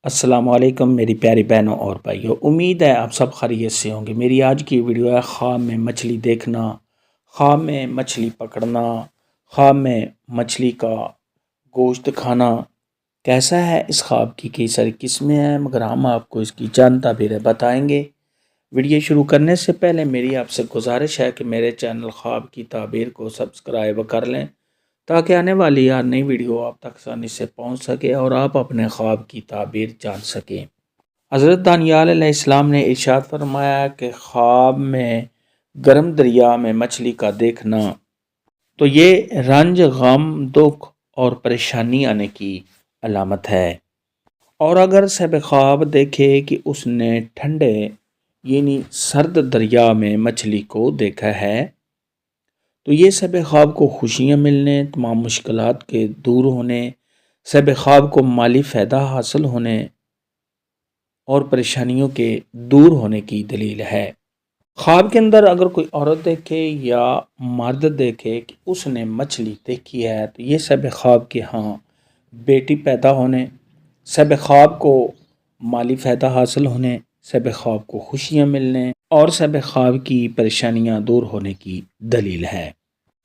السلام علیکم میری پیاری بہنوں اور بھائیوں، امید ہے آپ سب خیریت سے ہوں گے۔ میری آج کی ویڈیو ہے خواب میں مچھلی دیکھنا، خواب میں مچھلی پکڑنا، خواب میں مچھلی کا گوشت کھانا۔ کیسا ہے اس خواب کی کئی ساری قسمیں ہیں، مگر ہم آپ کو اس کی چند تعبیریں بتائیں گے۔ ویڈیو شروع کرنے سے پہلے میری آپ سے گزارش ہے کہ میرے چینل خواب کی تعبیر کو سبسکرائب کر لیں تاکہ آنے والی ہر نئی ویڈیو آپ تک آسانی سے پہنچ سکے اور آپ اپنے خواب کی تعبیر جان سکیں۔ حضرت دانیال علیہ السلام نے ارشاد فرمایا کہ خواب میں گرم دریا میں مچھلی کا دیکھنا تو یہ رنج، غم، دکھ اور پریشانی آنے کی علامت ہے، اور اگر صاحب خواب دیکھے کہ اس نے ٹھنڈے یعنی سرد دریا میں مچھلی کو دیکھا ہے تو یہ صاحب خواب کو خوشیاں ملنے، تمام مشکلات کے دور ہونے، صاحب خواب کو مالی فائدہ حاصل ہونے اور پریشانیوں کے دور ہونے کی دلیل ہے۔ خواب کے اندر اگر کوئی عورت دیکھے یا مرد دیکھے کہ اس نے مچھلی دیکھی ہے تو یہ صاحب خواب کے ہاں بیٹی پیدا ہونے، صاحب خواب کو مالی فائدہ حاصل ہونے، صاحب خواب کو خوشیاں ملنے اور صاحب خواب کی پریشانیاں دور ہونے کی دلیل ہے۔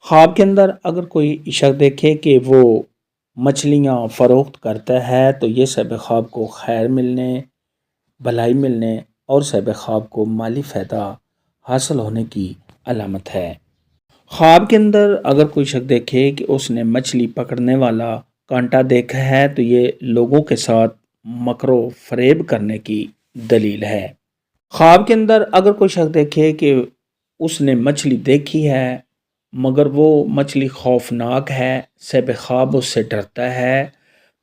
خواب کے اندر اگر کوئی شخص دیکھے کہ وہ مچھلیاں فروخت کرتا ہے تو یہ صاحب خواب کو خیر ملنے، بھلائی ملنے اور صاحب خواب کو مالی فائدہ حاصل ہونے کی علامت ہے۔ خواب کے اندر اگر کوئی شخص دیکھے کہ اس نے مچھلی پکڑنے والا کانٹا دیکھا ہے تو یہ لوگوں کے ساتھ مکر و فریب کرنے کی دلیل ہے۔ خواب کے اندر اگر کوئی شخص دیکھے کہ اس نے مچھلی دیکھی ہے مگر وہ مچھلی خوفناک ہے، صاحب خواب اس سے ڈرتا ہے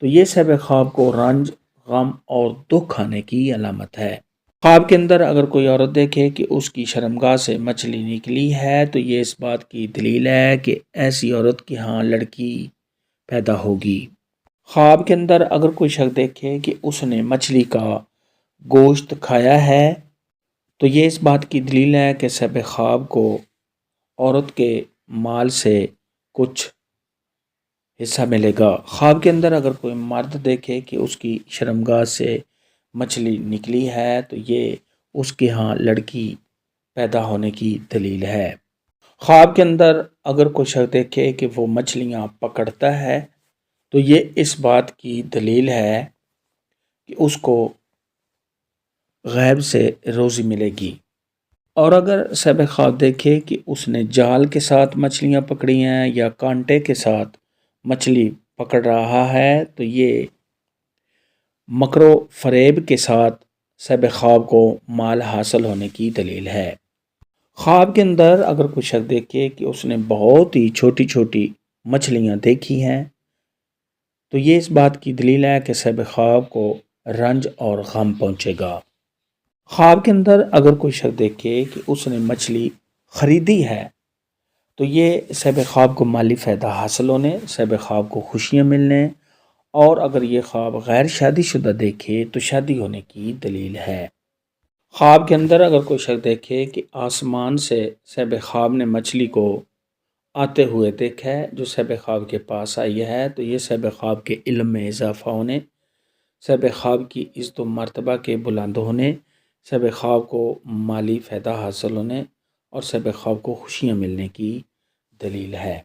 تو یہ صاحب خواب کو رنج، غم اور دکھ آنے کی علامت ہے۔ خواب کے اندر اگر کوئی عورت دیکھے کہ اس کی شرمگاہ سے مچھلی نکلی ہے تو یہ اس بات کی دلیل ہے کہ ایسی عورت کی ہاں لڑکی پیدا ہوگی۔ خواب کے اندر اگر کوئی شخص دیکھے کہ اس نے مچھلی کا گوشت کھایا ہے تو یہ اس بات کی دلیل ہے کہ صاحب خواب کو عورت کے مال سے کچھ حصہ ملے گا۔ خواب کے اندر اگر کوئی مرد دیکھے کہ اس کی شرمگاہ سے مچھلی نکلی ہے تو یہ اس کے ہاں لڑکی پیدا ہونے کی دلیل ہے۔ خواب کے اندر اگر کوئی شخص دیکھے کہ وہ مچھلیاں پکڑتا ہے تو یہ اس بات کی دلیل ہے کہ اس کو غیب سے روزی ملے گی۔ اور اگر صاحب خواب دیکھے کہ اس نے جال کے ساتھ مچھلیاں پکڑی ہیں یا کانٹے کے ساتھ مچھلی پکڑ رہا ہے تو یہ مکر و فریب کے ساتھ صاحب خواب کو مال حاصل ہونے کی دلیل ہے۔ خواب کے اندر اگر کوئی شخص دیکھے کہ اس نے بہت ہی چھوٹی چھوٹی مچھلیاں دیکھی ہیں تو یہ اس بات کی دلیل ہے کہ صاحب خواب کو رنج اور غم پہنچے گا۔ خواب کے اندر اگر کوئی شخص دیکھے کہ اس نے مچھلی خریدی ہے تو یہ صاحب خواب کو مالی فائدہ حاصل ہونے، صاحب خواب کو خوشیاں ملنے اور اگر یہ خواب غیر شادی شدہ دیکھے تو شادی ہونے کی دلیل ہے۔ خواب کے اندر اگر کوئی شخص دیکھے کہ آسمان سے صاحب خواب نے مچھلی کو آتے ہوئے دیکھا ہے جو صاحب خواب کے پاس آئی ہے تو یہ صاحب خواب کے علم میں اضافہ ہونے، صاحب خواب کی عزت و مرتبہ کے بلند ہونے، صاحب خواب کو مالی فائدہ حاصل ہونے اور صاحب خواب کو خوشیاں ملنے کی دلیل ہے۔